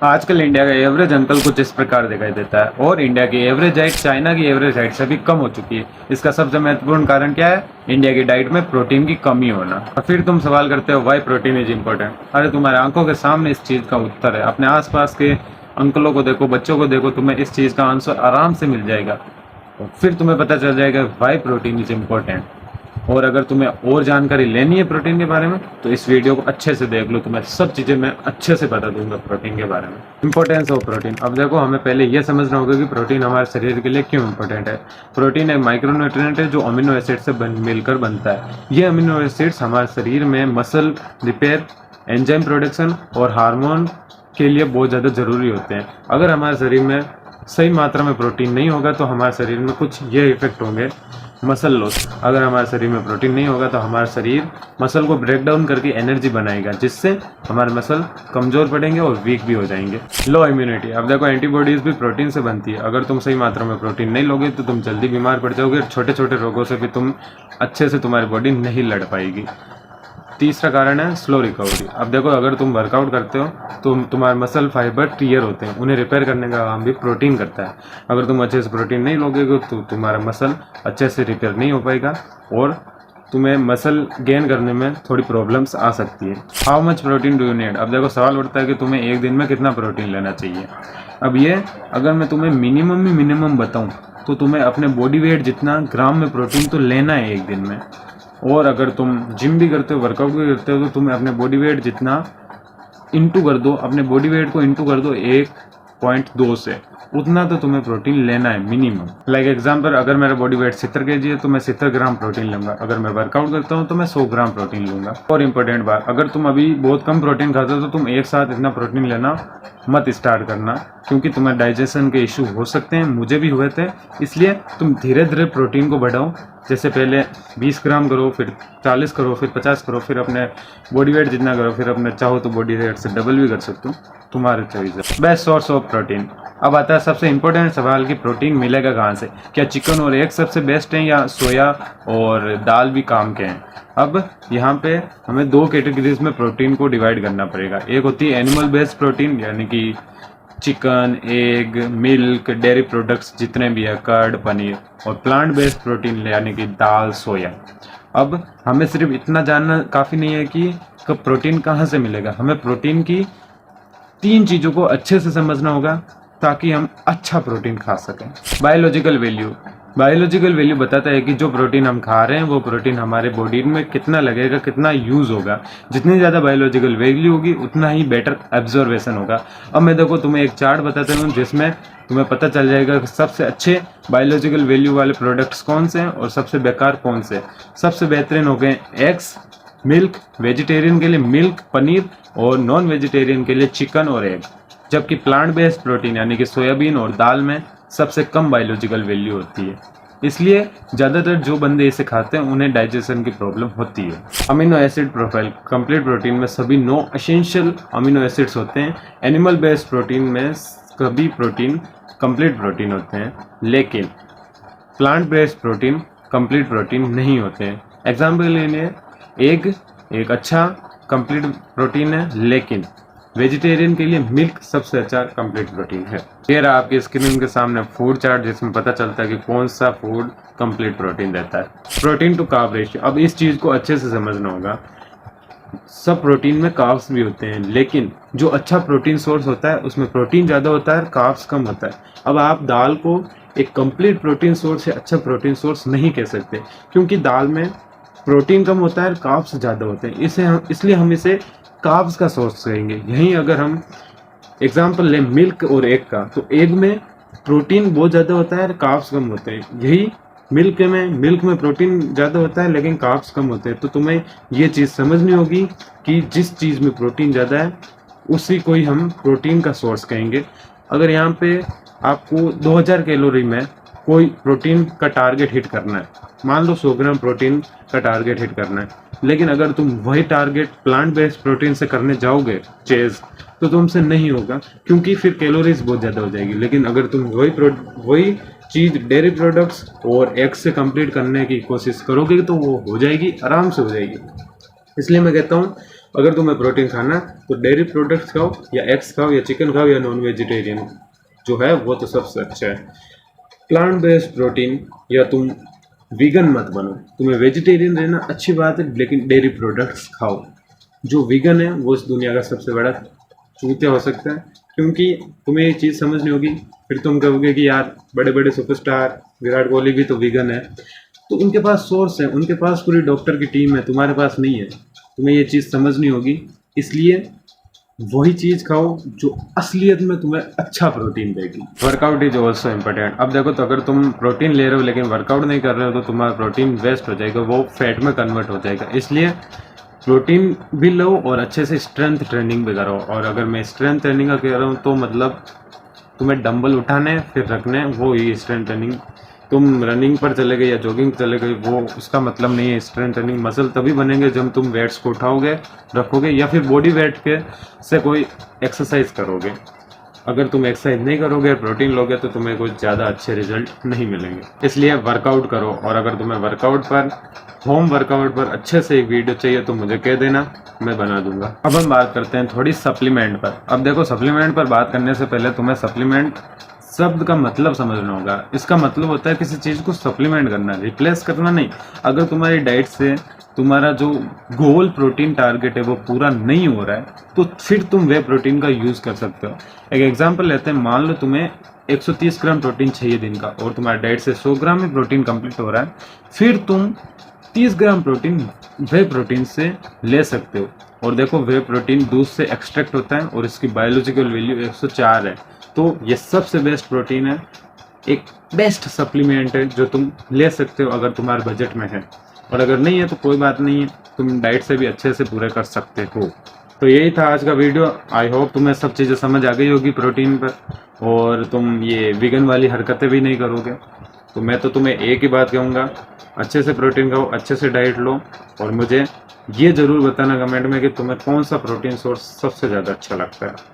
आजकल इंडिया का average uncle कुछ इस प्रकार दिखाई देता है और इंडिया की एवरेज हाइट चाइना की एवरेज हाइट से भी कम हो चुकी है। इसका सबसे महत्वपूर्ण कारण क्या है? इंडिया की डाइट में प्रोटीन की कमी होना। और फिर तुम सवाल करते हो वाई प्रोटीन इज इम्पोर्टेंट। अरे तुम्हारे आंखों के सामने इस चीज का उत्तर है। अपने आसपास के अंकलों को देखो, बच्चों को देखो, तुम्हें इस चीज का आंसर आराम से मिल जाएगा। और फिर तुम्हें पता चल जाएगा वाई प्रोटीन इज इम्पोर्टेंट। और अगर तुम्हें और जानकारी लेनी है प्रोटीन के बारे में तो इस वीडियो को अच्छे से देख लो। तुम्हें सब चीज़ें मैं अच्छे से बता दूंगा प्रोटीन के बारे में। Importance of protein. अब देखो, हमें पहले यह समझना होगा कि प्रोटीन हमारे शरीर के लिए क्यों इंपॉर्टेंट है। प्रोटीन एक माइक्रोन्यूट्रिएंट है जो अमीनो एसिड से मिलकर बनता है। ये अमीनो एसिड्स हमारे शरीर में मसल रिपेयर, एंजाइम प्रोडक्शन और हार्मोन के लिए बहुत ज़्यादा ज़रूरी होते हैं। अगर हमारे शरीर में सही मात्रा में प्रोटीन नहीं होगा तो हमारे शरीर में कुछ ये इफेक्ट होंगे। Muscle loss. अगर हमारे शरीर में प्रोटीन नहीं होगा तो हमारा शरीर मसल को ब्रेक डाउन करके एनर्जी बनाएगा, जिससे हमारे मसल कमज़ोर पड़ेंगे और वीक भी हो जाएंगे। लो इम्यूनिटी। अब देखो, एंटीबॉडीज़ भी प्रोटीन से बनती है। अगर तुम सही मात्रा में प्रोटीन नहीं लोगे तो तुम जल्दी बीमार पड़ जाओगे और छोटे छोटे रोगों से भी तुम अच्छे से तुम्हारी बॉडी नहीं लड़ पाएगी। तीसरा कारण है स्लो रिकवरी। अब देखो, अगर तुम वर्कआउट करते हो तो तुम्हारे मसल फाइबर टीयर होते हैं, उन्हें रिपेयर करने का काम भी प्रोटीन करता है। अगर तुम अच्छे से प्रोटीन नहीं लोगे तो तुम्हारा मसल अच्छे से रिपेयर नहीं हो पाएगा और तुम्हें मसल गेन करने में थोड़ी प्रॉब्लम्स आ सकती है। How much protein do you need. अब देखो, सवाल उठता है कि तुम्हें एक दिन में कितना प्रोटीन लेना चाहिए। अब ये अगर मैं तुम्हें मिनिमम बताऊँ तो तुम्हें अपने बॉडी वेट जितना ग्राम में प्रोटीन तो लेना है एक दिन में। और अगर तुम जिम भी करते हो, वर्कआउट भी करते हो, तो तुम्हें अपने बॉडी वेट जितना इंटू कर दो, अपने बॉडी वेट को इंटू कर दो 1.2 से, उतना तो तुम्हें प्रोटीन लेना है मिनिमम। लाइक एग्जांपल, अगर मेरा बॉडी वेट 70 kg है तो मैं 70 ग्राम प्रोटीन लूंगा। अगर मैं वर्कआउट करता हूँ तो मैं 100 ग्राम प्रोटीन लूंगा। और इम्पोर्टेंट बात, अगर तुम अभी बहुत कम प्रोटीन खाते हो तो तुम एक साथ इतना प्रोटीन लेना मत स्टार्ट करना, क्योंकि तुम्हें डाइजेशन के इशू हो सकते हैं। मुझे भी हुए थे। इसलिए तुम धीरे धीरे प्रोटीन को बढ़ाओ। जैसे पहले 20 ग्राम करो, फिर 40 करो, फिर 50 करो, फिर अपने बॉडी वेट जितना करो, फिर अपने चाहो तो बॉडी वेट से डबल भी कर सकते हो, तुम्हारे चॉइस है। Best source of protein. अब आता है सबसे इंपॉर्टेंट सवाल कि प्रोटीन मिलेगा कहाँ से। क्या चिकन और एग सबसे बेस्ट हैं या सोया और दाल भी काम के हैं। अब यहाँ पे हमें दो कैटेगरीज में प्रोटीन को डिवाइड करना पड़ेगा। एक होती है एनिमल बेस्ड प्रोटीन, यानी कि chicken, egg, milk, dairy products जितने भी है, कर्ड, पनीर। और प्लांट बेस्ड प्रोटीन यानी कि दाल, सोया। अब हमें सिर्फ इतना जानना काफ़ी नहीं है कि प्रोटीन कहाँ से मिलेगा। हमें प्रोटीन की 3 चीज़ों को अच्छे से समझना होगा ताकि हम अच्छा प्रोटीन खा सकें। Biological value. बायोलॉजिकल वैल्यू बताता है कि जो प्रोटीन हम खा रहे हैं वो प्रोटीन हमारे बॉडी में कितना लगेगा, कितना यूज़ होगा। जितनी ज़्यादा बायोलॉजिकल वैल्यू होगी उतना ही बेटर एब्जॉर्वेशन होगा। अब मैं देखो तुम्हें एक चार्ट बताता हूँ जिसमें तुम्हें पता चल जाएगा कि सबसे अच्छे बायोलॉजिकल वैल्यू वाले प्रोडक्ट्स कौन से हैं और सबसे बेकार कौन से। सबसे बेहतरीन हो गए एग्स, मिल्क, वेजिटेरियन के लिए मिल्क, पनीर, और नॉन वेजिटेरियन के लिए चिकन और एग। जबकि प्लांट बेस्ड प्रोटीन यानी कि सोयाबीन और दाल में सबसे कम बायोलॉजिकल वैल्यू होती है। इसलिए ज़्यादातर जो बंदे इसे खाते हैं उन्हें डाइजेशन की प्रॉब्लम होती है। Amino acid profile. Complete protein में सभी 9 एसेंशियल अमीनो एसिड्स होते हैं। एनिमल बेस्ड प्रोटीन में सभी प्रोटीन कंप्लीट प्रोटीन होते हैं, लेकिन plant based protein complete protein नहीं होते हैं। एग्जाम्पल के लिए एग एक अच्छा कंप्लीट प्रोटीन है, लेकिन वेजिटेरियन के लिए मिल्क सबसे अच्छा कंप्लीट प्रोटीन है। ये रहा आपकी स्क्रीन के सामने फूड चार्ट जिसमें पता चलता है कि कौन सा फूड कंप्लीट प्रोटीन देता है। Protein to carb ratio. अब इस चीज़ को अच्छे से समझना होगा। सब प्रोटीन में कार्ब्स भी होते हैं, लेकिन जो अच्छा प्रोटीन सोर्स होता है उसमें प्रोटीन ज़्यादा होता है, कार्ब्स कम होता है। अब आप दाल को एक कंप्लीट प्रोटीन सोर्स या अच्छा प्रोटीन सोर्स नहीं कह सकते, क्योंकि दाल में प्रोटीन कम होता है, कार्ब्स ज़्यादा होते हैं। इसलिए हम इसे कार्ब्स का सोर्स कहेंगे। यहीं अगर हम एग्जांपल लें मिल्क और एग का, तो एग में प्रोटीन बहुत ज़्यादा होता है, कार्ब्स कम होते हैं। यही मिल्क में प्रोटीन ज़्यादा होता है लेकिन कार्ब्स कम होते हैं। तो तुम्हें ये चीज़ समझनी होगी कि जिस चीज़ में प्रोटीन ज़्यादा है उसी को ही हम प्रोटीन का सोर्स कहेंगे। अगर यहाँ पे आपको 2000 कैलोरी में कोई प्रोटीन का टारगेट हिट करना है, मान लो 100 ग्राम प्रोटीन का टारगेट हिट करना है, लेकिन अगर तुम वही टारगेट प्लांट बेस्ड प्रोटीन से करने जाओगे चेज, तो तुमसे नहीं होगा, क्योंकि फिर कैलोरीज बहुत ज़्यादा हो जाएगी। लेकिन अगर तुम वही चीज़ डेयरी प्रोडक्ट्स और एग से कंप्लीट करने की कोशिश करोगे तो वो हो जाएगी, आराम से हो जाएगी। इसलिए मैं कहता हूँ अगर तुम्हें प्रोटीन खाना है तो डेयरी प्रोडक्ट्स खाओ, या एग्स खाओ, या चिकन खाओ, या नॉन वेजिटेरियन जो है वो तो सबसे अच्छा है। प्लांट बेस्ड प्रोटीन, या तुम वीगन मत बनो। तुम्हें वेजिटेरियन रहना अच्छी बात है, लेकिन डेयरी प्रोडक्ट्स खाओ। जो वीगन है वो इस दुनिया का सबसे बड़ा चूतिया हो सकता है, क्योंकि तुम्हें ये चीज़ समझनी होगी। फिर तुम कहोगे कि यार बड़े बड़े सुपरस्टार विराट कोहली भी तो वीगन है, तो उनके पास सोर्स है, उनके पास पूरी डॉक्टर की टीम है, तुम्हारे पास नहीं है। तुम्हें ये चीज़ समझनी होगी, इसलिए वही चीज़ खाओ जो असलियत में तुम्हें अच्छा प्रोटीन देगी। Workout is also important. अब देखो, तो अगर तुम प्रोटीन ले रहे हो लेकिन वर्कआउट नहीं कर रहे हो तो तुम्हारा प्रोटीन वेस्ट हो जाएगा, वो फैट में कन्वर्ट हो जाएगा। इसलिए प्रोटीन भी लो और अच्छे से स्ट्रेंथ ट्रेनिंग भी करो। और अगर मैं स्ट्रेंथ ट्रेनिंग का कह रहा हूँ तो मतलब तुम्हें डंबल उठाने फिर रखने, वो ही स्ट्रेंथ ट्रेनिंग। तुम रनिंग पर चले गए या जॉगिंग चले गए, वो उसका मतलब नहीं है स्ट्रेंथ ट्रेनिंग। मसल तभी बनेंगे जब तुम वेट्स को उठाओगे, रखोगे, या फिर बॉडी वेट के से कोई एक्सरसाइज करोगे। अगर तुम एक्सरसाइज नहीं करोगे, प्रोटीन लोगे, तो तुम्हें कुछ ज़्यादा अच्छे रिजल्ट नहीं मिलेंगे। इसलिए वर्कआउट करो। और अगर तुम्हें वर्कआउट पर, होम वर्कआउट पर अच्छे से एक वीडियो चाहिए तो मुझे कह देना, मैं बना दूंगा। अब हम बात करते हैं थोड़ी सप्लीमेंट पर। अब देखो, सप्लीमेंट पर बात करने से पहले तुम्हें सप्लीमेंट शब्द का मतलब समझना होगा। इसका मतलब होता है किसी चीज़ को सप्लीमेंट करना, रिप्लेस करना नहीं। अगर तुम्हारी डाइट से तुम्हारा जो गोल प्रोटीन टारगेट है वो पूरा नहीं हो रहा है, तो फिर तुम वे प्रोटीन का यूज़ कर सकते हो। एक एग्जांपल लेते हैं, मान लो तुम्हें 130 ग्राम प्रोटीन चाहिए दिन का, और तुम्हारा डाइट से 100 ग्राम में प्रोटीन कंप्लीट हो रहा है, फिर तुम 30 ग्राम प्रोटीन वे प्रोटीन से ले सकते हो। और देखो, वे प्रोटीन दूध से एक्सट्रैक्ट होता है और इसकी बायोलॉजिकल वैल्यू 104 है। तो ये सबसे बेस्ट प्रोटीन है, एक बेस्ट सप्लीमेंट है जो तुम ले सकते हो अगर तुम्हारे बजट में है। और अगर नहीं है तो कोई बात नहीं है, तुम डाइट से भी अच्छे से पूरे कर सकते हो। तो यही था आज का वीडियो। आई होप तुम्हें सब चीज़ें समझ आ गई होगी प्रोटीन पर, और तुम ये वीगन वाली हरकतें भी नहीं करोगे। तो मैं तो तुम्हें एक ही बात कहूँगा, अच्छे से प्रोटीन खाओ, अच्छे से डाइट लो, और मुझे ये ज़रूर बताना कमेंट में कि तुम्हें कौन सा प्रोटीन सोर्स सबसे ज़्यादा अच्छा लगता है।